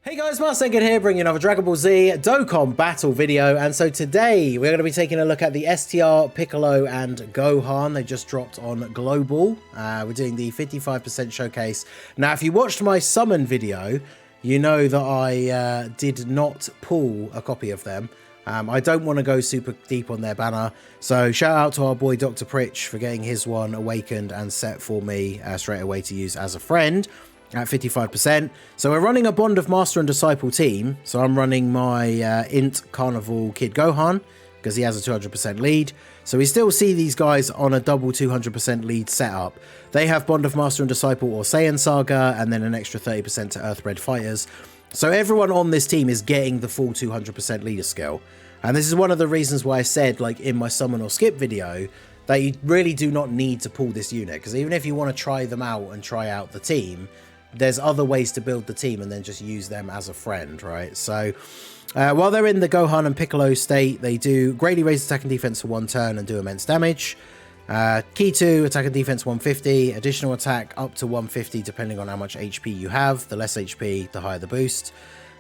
Hey guys, Master here, bringing another Dragon Ball Z Dokkan battle video. And so today we're going to be taking a look at the STR Piccolo and Gohan. They just dropped on Global. We're doing the 55% showcase. Now, if you watched my summon video, you know that I did not pull a copy of them. I don't want to go super deep on their banner. So shout out to our boy Dr. Pritch for getting his one awakened and set for me straight away to use as a friend. At 55%. So we're running a Bond of Master and Disciple team. So I'm running my Int Carnival Kid Gohan because he has a 200% lead. So we still see these guys on a double 200% lead setup. They have Bond of Master and Disciple or Saiyan Saga and then an extra 30% to Earthbred Fighters. So everyone on this team is getting the full 200% leader skill. And this is one of the reasons why I said, like in my summon or skip video, that you really do not need to pull this unit. Because even if you want to try them out and try out the team, there's other ways to build the team and then just use them as a friend, right? So while they're in the Gohan and Piccolo state, they do greatly raise attack and defense for 1 turn and do immense damage. Key 2, attack and defense 150, additional attack up to 150 depending on how much HP you have. The less HP, the higher the boost.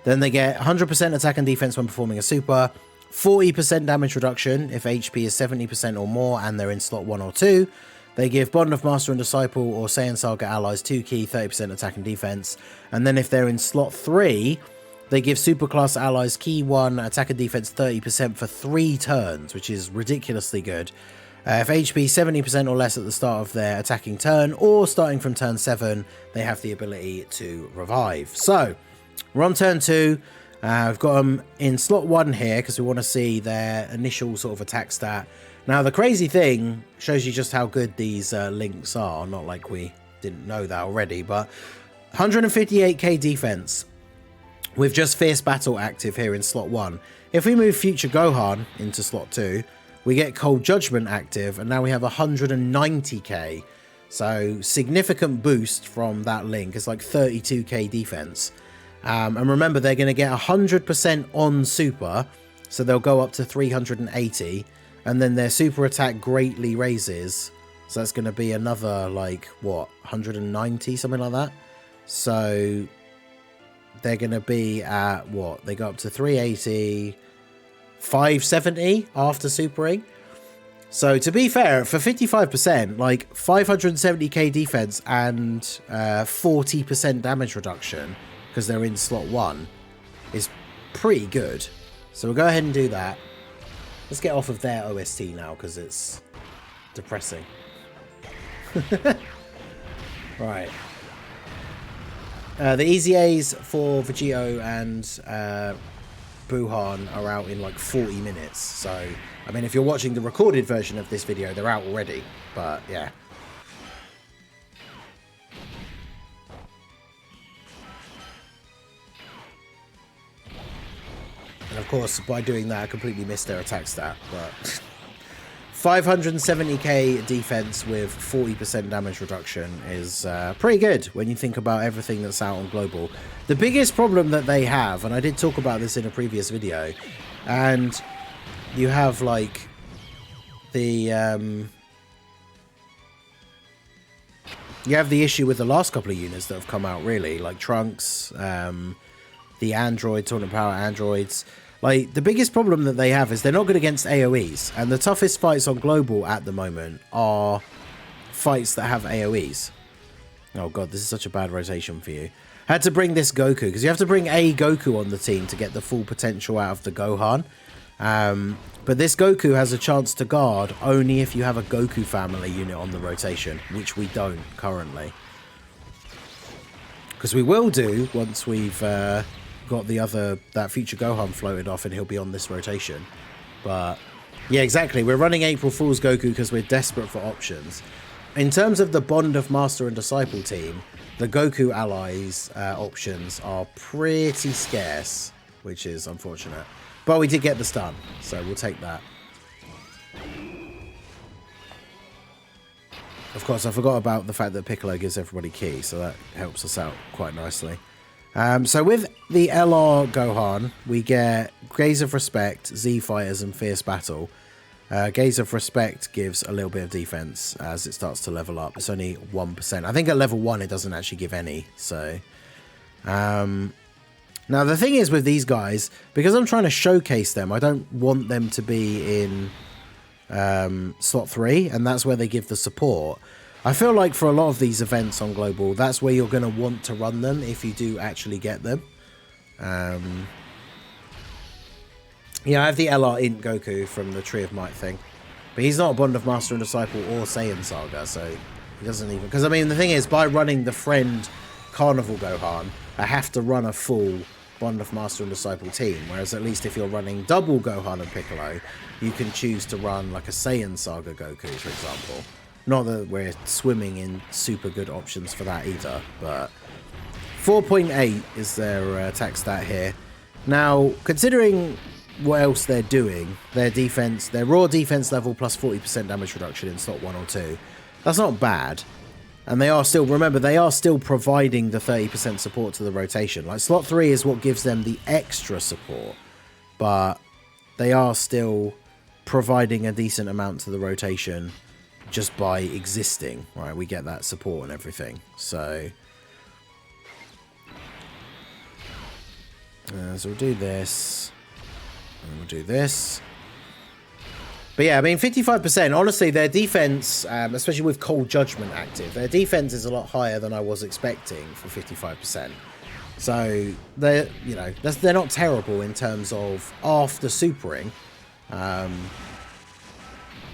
Then they get 100% attack and defense when performing a super, 40% damage reduction if HP is 70% or more and they're in slot 1 or 2. They give Bond of Master and Disciple or Saiyan Saga allies 2 key, 30% attack and defense. And then if they're in slot 3, they give Superclass allies key 1, attack and defense 30% for 3 turns, which is ridiculously good. If HP 70% or less at the start of their attacking turn, or starting from turn 7, they have the ability to revive. So, we're on turn 2. We've got them in slot 1 here, because we want to see their initial sort of attack stat. Now, the crazy thing shows you just how good these links are. Not like we didn't know that already, but 158k defense with just Fierce Battle active here in slot 1. If we move Future Gohan into slot 2, we get Cold Judgment active, and now we have 190k. So, significant boost from that link. It's like 32k defense. And remember, they're going to get 100% on Super, so they'll go up to 380. And then their super attack greatly raises. So that's going to be another, like, what, 190, something like that? So they're going to be at, what? They go up to 380, 570 after supering. So to be fair, for 55%, like 570k defense and 40% damage reduction, because they're in slot 1, is pretty good. So we'll go ahead and do that. Let's get off of their OST now, because it's depressing. Right. The EZAs for Vegito and Buhan are out in like 40 minutes. So, I mean, if you're watching the recorded version of this video, they're out already. But, yeah. And of course, by doing that, I completely missed their attack stat. But 570k defense with 40% damage reduction is pretty good when you think about everything that's out on Global. The biggest problem that they have, and I did talk about this in a previous video, and you have like the you have the issue with the last couple of units that have come out, really, like Trunks, the android, Tournament Power androids. Like, the biggest problem that they have is they're not good against AoEs, and the toughest fights on Global at the moment are fights that have AoEs. Oh god, this is such a bad rotation for you. I had to bring this Goku, because you have to bring a Goku on the team to get the full potential out of the Gohan. But this Goku has a chance to guard only if you have a Goku family unit on the rotation, which we don't currently. Because we will do once we've got that Future Gohan floated off and he'll be on this rotation. But yeah, exactly, we're running April Fool's Goku because we're desperate for options. In terms of the Bond of Master and Disciple team, the Goku allies options are pretty scarce, which is unfortunate. But we did get the stun, so we'll take that. Of course, I forgot about the fact that Piccolo gives everybody key, so that helps us out quite nicely. So with the LR Gohan, we get Gaze of Respect, Z Fighters, and Fierce Battle. Gaze of Respect gives a little bit of defense as it starts to level up. It's only 1%. I think at level 1 it doesn't actually give any, so... Now, the thing is with these guys, because I'm trying to showcase them, I don't want them to be in slot 3, and that's where they give the support. I feel like for a lot of these events on Global, that's where you're going to want to run them if you do actually get them. Yeah, I have the LR Int Goku from the Tree of Might thing. But he's not a Bond of Master and Disciple or Saiyan Saga, so he doesn't even... Because, I mean, the thing is, by running the Friend Carnival Gohan, I have to run a full Bond of Master and Disciple team. Whereas at least if you're running double Gohan and Piccolo, you can choose to run like a Saiyan Saga Goku, for example. Not that we're swimming in super good options for that either, but 4.8 is their attack stat here. Now, considering what else they're doing, their defense, their raw defense level plus 40% damage reduction in slot 1 or 2, that's not bad. And they are still, remember, they are still providing the 30% support to the rotation. Like, slot 3 is what gives them the extra support, but they are still providing a decent amount to the rotation just by existing, right? We get that support and everything. So we'll do this, and we'll do this. But yeah, I mean, 55%, honestly, their defense, especially with Cold Judgment active, their defense is a lot higher than I was expecting for 55%. So they're, you know, they're not terrible in terms of after supering.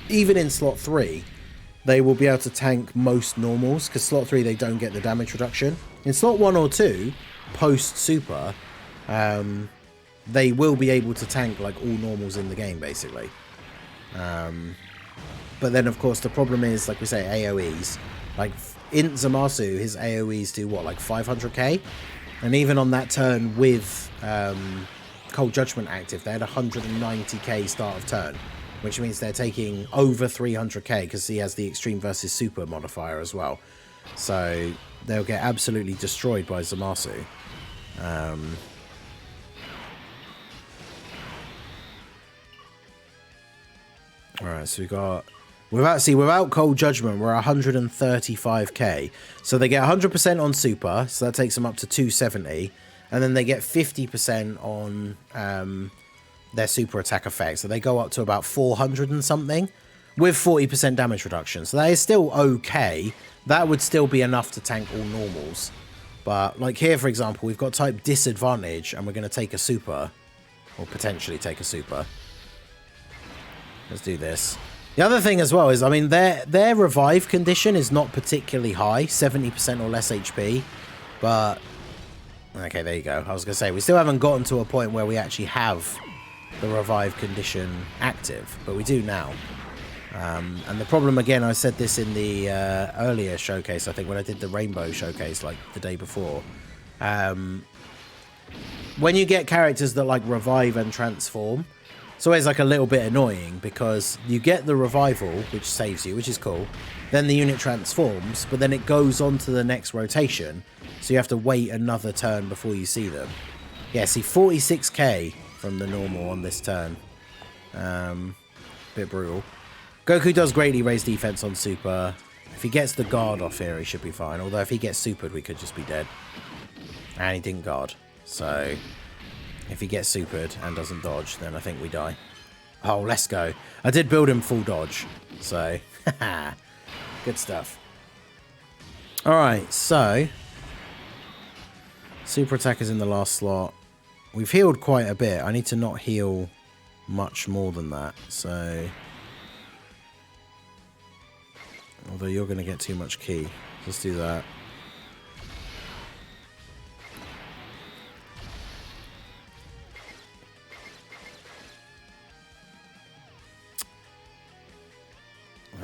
Even in slot 3, they will be able to tank most normals, because slot 3, they don't get the damage reduction. In slot 1 or 2, post super, they will be able to tank like all normals in the game, basically. But then, of course, the problem is, like we say, AoEs. Like, in Zamasu, his AoEs do, what, like 500k? And even on that turn with Cold Judgment active, they had 190k start of turn, which means they're taking over 300k, because he has the Extreme versus Super modifier as well. So they'll get absolutely destroyed by Zamasu. Alright, so we got... Without Cold Judgment, we're 135k. So they get 100% on Super, so that takes them up to 270. And then they get 50% on their Super attack effect. So they go up to about 400 and something, with 40% damage reduction. So that is still okay. That would still be enough to tank all normals. But, like here, for example, we've got type Disadvantage, and we're going to take a Super. Or potentially take a Super. Let's do this. The other thing as well is, I mean, their revive condition is not particularly high, 70% or less HP, but okay, there you go. I was gonna say we still haven't gotten to a point where we actually have the revive condition active, but we do now. And the problem, again, I said this in the earlier showcase, I think, when I did the Rainbow showcase like the day before. When you get characters that like revive and transform, it's always like a little bit annoying, because you get the revival, which saves you, which is cool. Then the unit transforms, but then it goes on to the next rotation. So you have to wait another turn before you see them. Yeah, see, 46k from the normal on this turn. Bit brutal. Goku does greatly raise defense on Super. If he gets the guard off here, he should be fine. Although if he gets supered, we could just be dead. And he didn't guard. So if he gets supered and doesn't dodge, then I think we die. Oh, let's go. I did build him full dodge. So, good stuff. Alright, so Super attack is in the last slot. We've healed quite a bit. I need to not heal much more than that. So, although you're going to get too much ki. Let's do that.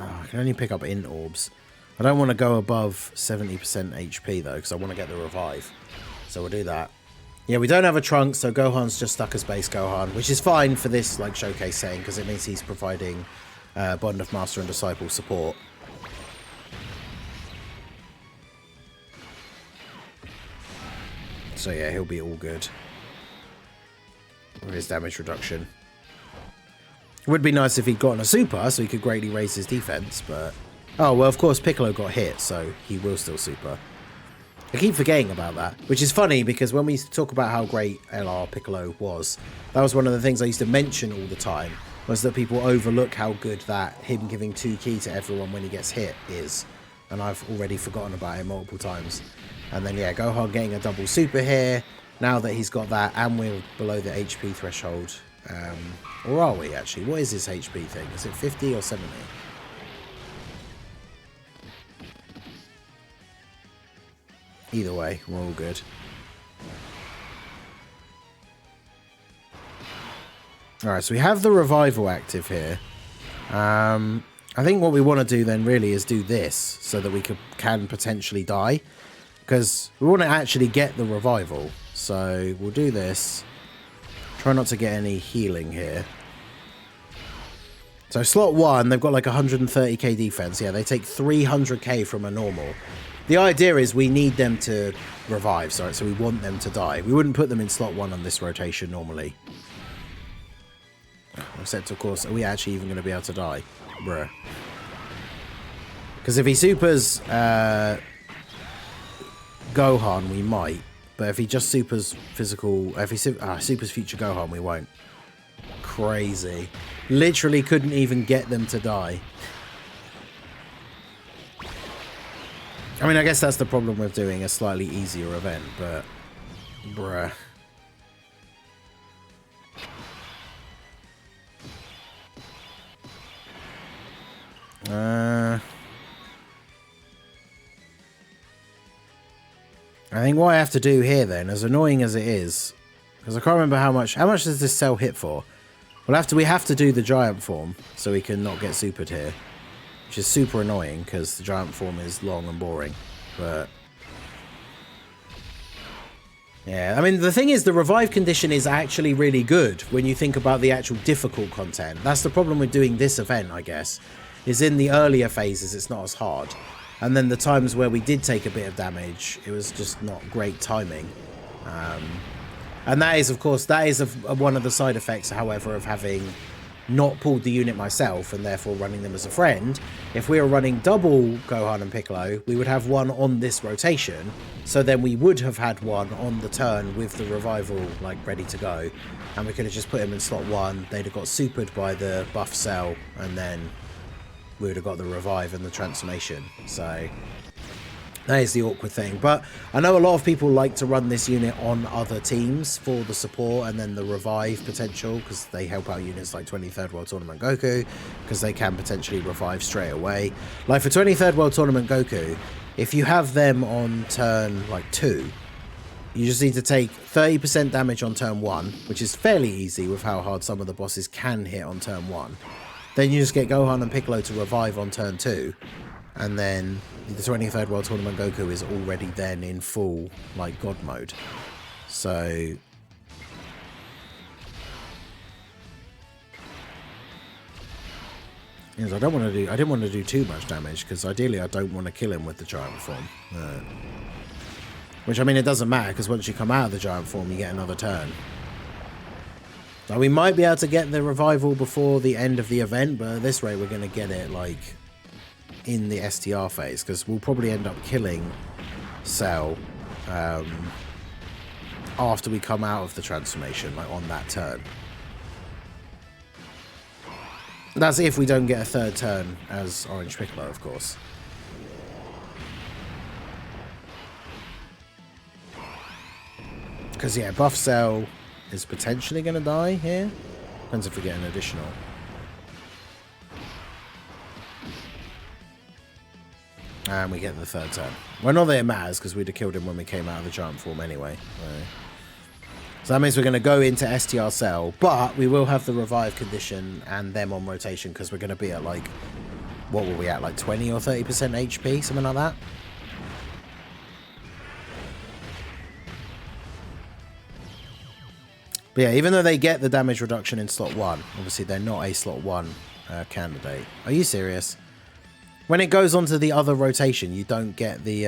Oh, I can only pick up int orbs. I don't want to go above 70% HP though, because I want to get the revive. So we'll do that. Yeah, we don't have a trunk, so Gohan's just stuck as base Gohan, which is fine for this like showcase setting, because it means he's providing Bond of Master and Disciple support. So yeah, he'll be all good with his damage reduction. It would be nice if he'd gotten a super, so he could greatly raise his defense, but... Oh, well, of course, Piccolo got hit, so he will still super. I keep forgetting about that, which is funny because when we talk about how great LR Piccolo was, that was one of the things I used to mention all the time, was that people overlook how good that him giving 2 ki to everyone when he gets hit is. And I've already forgotten about it multiple times. And then, yeah, Gohan getting a double super here. Now that he's got that, and we're below the HP threshold. Or are we, actually? What is this HP thing? Is it 50 or 70? Either way, we're all good. Alright, so we have the revival active here. I think what we want to do then really is do this so that we can potentially die. Because we want to actually get the revival. So we'll do this. Try not to get any healing here. So slot 1, they've got like 130k defense. Yeah, they take 300k from a normal. The idea is we need them to revive, sorry, so we want them to die. We wouldn't put them in slot 1 on this rotation normally. Except, of course, are we actually even going to be able to die? Bruh. Because if he supers Gohan, we might. But if he just supers physical... If he supers future Gohan, we won't. Crazy. Literally couldn't even get them to die. I mean, I guess that's the problem with doing a slightly easier event, but... Bruh. I think what I have to do here then, as annoying as it is, because I can't remember how much does this cell hit for? We have to do the giant form so we can not get supered here, which is super annoying because the giant form is long and boring. But yeah, I mean the thing is the revive condition is actually really good when you think about the actual difficult content. That's the problem with doing this event, I guess, is in the earlier phases it's not as hard. And then the times where we did take a bit of damage, it was just not great timing. And that is, of course, one of the side effects, however, of having not pulled the unit myself and therefore running them as a friend. If we were running double Gohan and Piccolo, we would have one on this rotation. So then we would have had one on the turn with the revival, like, ready to go. And we could have just put him in slot 1. They'd have got supered by the buff cell, and then we would have got the revive and the transformation. So that is the awkward thing. But I know a lot of people like to run this unit on other teams for the support and then the revive potential, because they help out units like 23rd World Tournament Goku, because they can potentially revive straight away. Like for 23rd World Tournament Goku, if you have them on turn like 2, you just need to take 30% damage on turn 1, which is fairly easy with how hard some of the bosses can hit on turn 1. Then you just get Gohan and Piccolo to revive on turn 2, and then the 23rd World Tournament Goku is already then in full, like, God mode. So yes, I didn't want to do too much damage, because ideally I don't want to kill him with the giant form. Which, I mean, it doesn't matter, because once you come out of the giant form, you get another turn. So we might be able to get the revival before the end of the event, but at this rate we're going to get it, like, in the STR phase, because we'll probably end up killing Cell after we come out of the transformation, like, on that turn. That's if we don't get a third turn as Orange Piccolo, of course. Because, yeah, Buff Cell is potentially going to die here. Depends if we get an additional. And we get the third turn. Well, not that it matters, because we'd have killed him when we came out of the giant form anyway. So that means we're going to go into STR Cell, but we will have the revive condition and them on rotation, because we're going to be at, like, what were we at, like 20 or 30% HP, something like that? But yeah, even though they get the damage reduction in slot 1, obviously they're not a slot 1 candidate. Are you serious? When it goes onto the other rotation, you don't get the...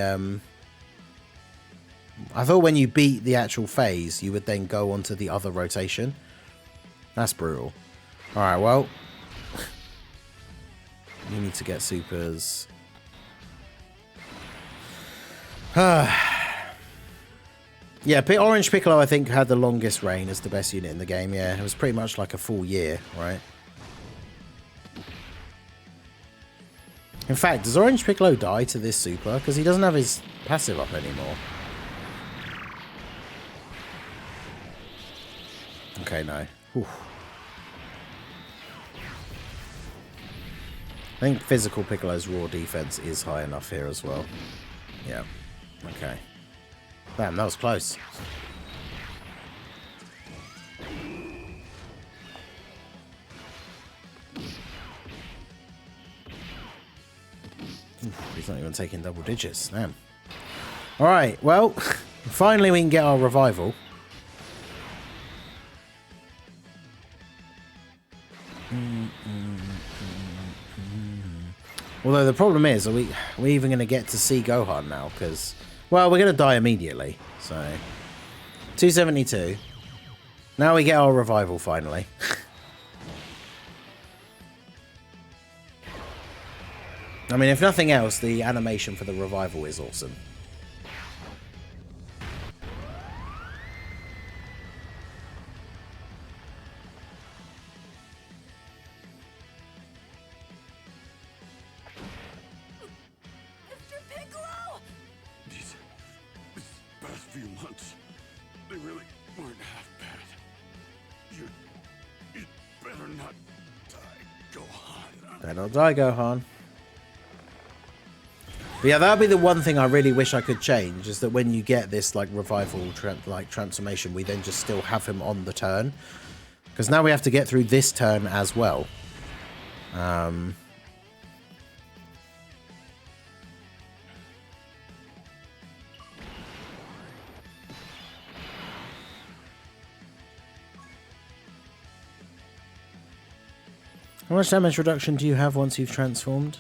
I thought when you beat the actual phase, you would then go onto the other rotation. That's brutal. Alright, well... you need to get supers. Yeah, Orange Piccolo, I think, had the longest reign as the best unit in the game. Yeah, it was pretty much like a full year, right? In fact, does Orange Piccolo die to this super? Because he doesn't have his passive up anymore. Okay, no. Whew. I think physical Piccolo's raw defense is high enough here as well. Yeah. Okay. Damn, that was close. Oof, he's not even taking double digits. Damn. Alright, well, finally we can get our revival. Although the problem is, are we even going to get to see Gohan now? Because, well, we're going to die immediately. So, 272. Now we get our revival finally. I mean, if nothing else, the animation for the revival is awesome. Few months, they really weren't half bad. You'd better not die, Gohan. Better not die, Gohan. But yeah, that'd be the one thing I really wish I could change, is that when you get this like revival transformation, we then just still have him on the turn. Because now we have to get through this turn as well. How much damage reduction do you have once you've transformed?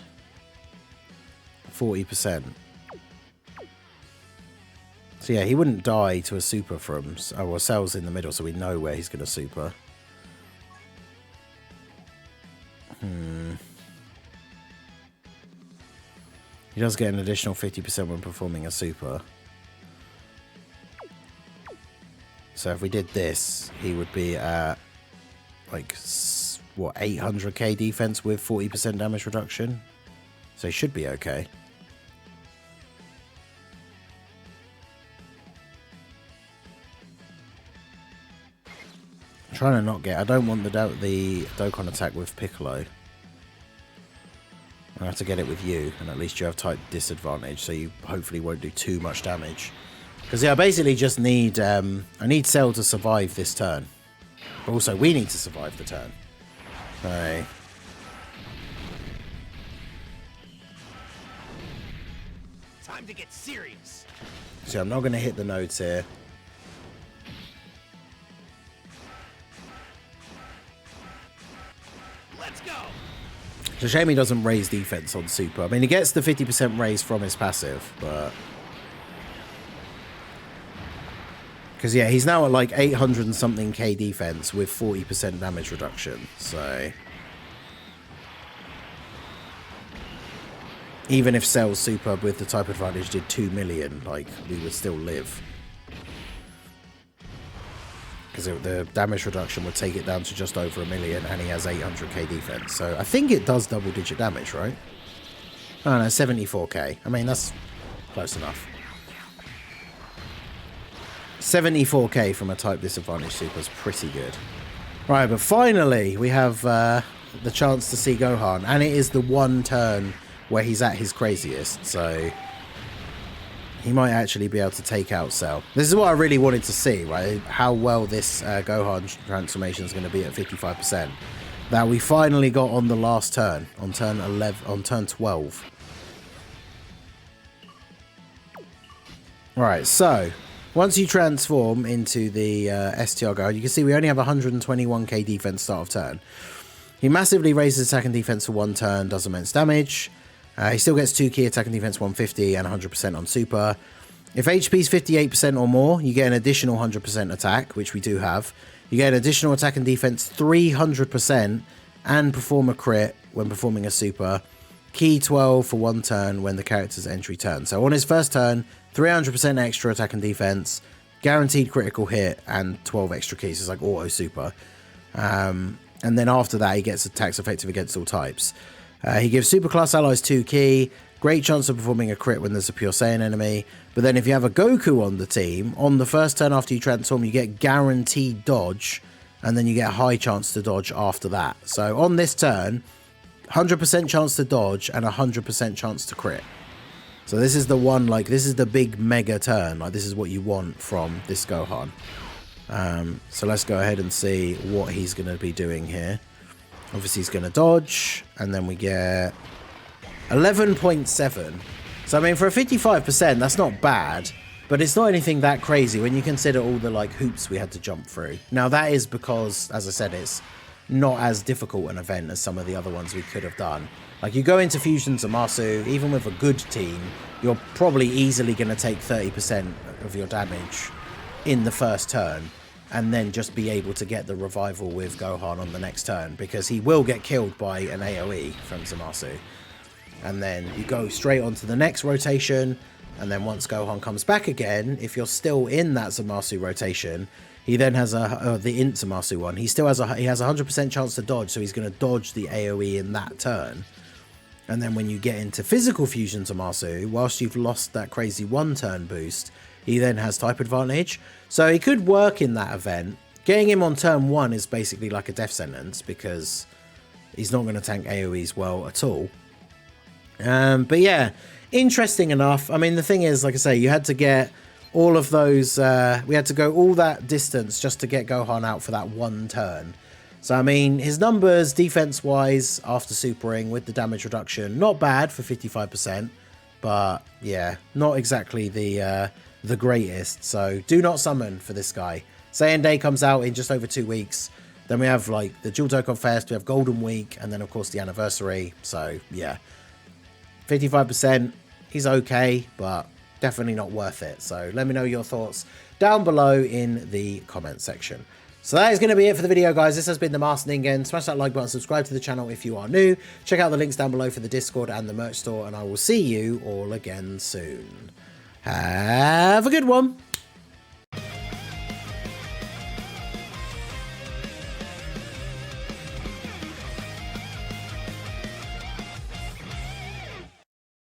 40%. So yeah, he wouldn't die to a super from... Oh, well, Cell's in the middle, so we know where he's going to super. He does get an additional 50% when performing a super. So if we did this, he would be at... like... what, 800k defense with 40% damage reduction? So he should be okay. I'm trying to not get... I don't want the Dokkan attack with Piccolo. I have to get it with you, and at least you have type disadvantage, so you hopefully won't do too much damage. Because yeah, I basically just need... I need Cell to survive this turn. But also, we need to survive the turn. Right. Time to get serious. So I'm not going to hit the nodes here. Let's go. It's a shame he doesn't raise defense on super. I mean, he gets the 50% raise from his passive, but... because, yeah, he's now at like 800 and something K defense with 40% damage reduction. So... even if Cell's super with the type advantage did 2 million, like, we would still live. Because the damage reduction would take it down to just over 1 million, and he has 800k defense. So I think it does double-digit damage, right? Oh no, 74k. I mean, that's close enough. 74k from a type disadvantage super is pretty good. Right, but finally we have the chance to see Gohan, and it is the one turn where he's at his craziest, so he might actually be able to take out Cell. This is what I really wanted to see, right? How well this Gohan transformation is going to be at 55%. That we finally got on the last turn, on turn 11, on turn 12. Right, so once you transform into the STR Gohan, you can see we only have 121k defense start of turn. He massively raises attack and defense for one turn, does immense damage. He still gets 2 key attack and defense 150 and 100% on super. If HP is 58% or more, you get an additional 100% attack, which we do have. You get an additional attack and defense 300% and perform a crit when performing a super. Key 12 for one turn when the character's entry turn. So on his first turn, 300% extra attack and defense, guaranteed critical hit and 12 extra keys. It's like auto super. And then after that, he gets attacks effective against all types. He gives superclass allies 2 key, great chance of performing a crit when there's a pure Saiyan enemy. But then if you have a Goku on the team, on the first turn after you transform, you get guaranteed dodge, and then you get a high chance to dodge after that. So on this turn, 100% chance to dodge and 100% chance to crit. So this is the one, like, this is the big mega turn. Like, this is what you want from this Gohan. So let's go ahead and see what he's going to be doing here. Obviously, he's going to dodge, and then we get 11.7. So, I mean, for a 55%, that's not bad, but it's not anything that crazy when you consider all the, like, hoops we had to jump through. Now, that is because, as I said, it's not as difficult an event as some of the other ones we could have done. Like, you go into Fusion Zamasu, even with a good team, you're probably easily going to take 30% of your damage in the first turn, and then just be able to get the revival with Gohan on the next turn, because he will get killed by an AoE from Zamasu. And then you go straight on to the next rotation, and then once Gohan comes back again, if you're still in that Zamasu rotation, he then has the Int Zamasu one. He still has a 100% chance to dodge, so he's going to dodge the AoE in that turn. And then when you get into physical fusion Zamasu, whilst you've lost that crazy 1-turn boost, he then has type advantage. So he could work in that event. Getting him on turn 1 is basically like a death sentence, because he's not going to tank AoEs well at all. But yeah, interesting enough. I mean, the thing is, like I say, you had to get all of those, we had to go all that distance just to get Gohan out for that 1 turn. So, I mean, his numbers, defense-wise, after supering with the damage reduction, not bad for 55%, but yeah, not exactly the greatest. So, do not summon for this guy. Saiyan Day comes out in just over 2 weeks. Then we have, like, the Dual Dokkan Fest, we have Golden Week, and then, of course, the anniversary. So, yeah, 55%, he's okay, but definitely not worth it. So, let me know your thoughts down below in the comment section. So that is going to be it for the video, guys. This has been the Master Ningen. Smash that like button, subscribe to the channel if you are new. Check out the links down below for the Discord and the merch store, and I will see you all again soon. Have a good one.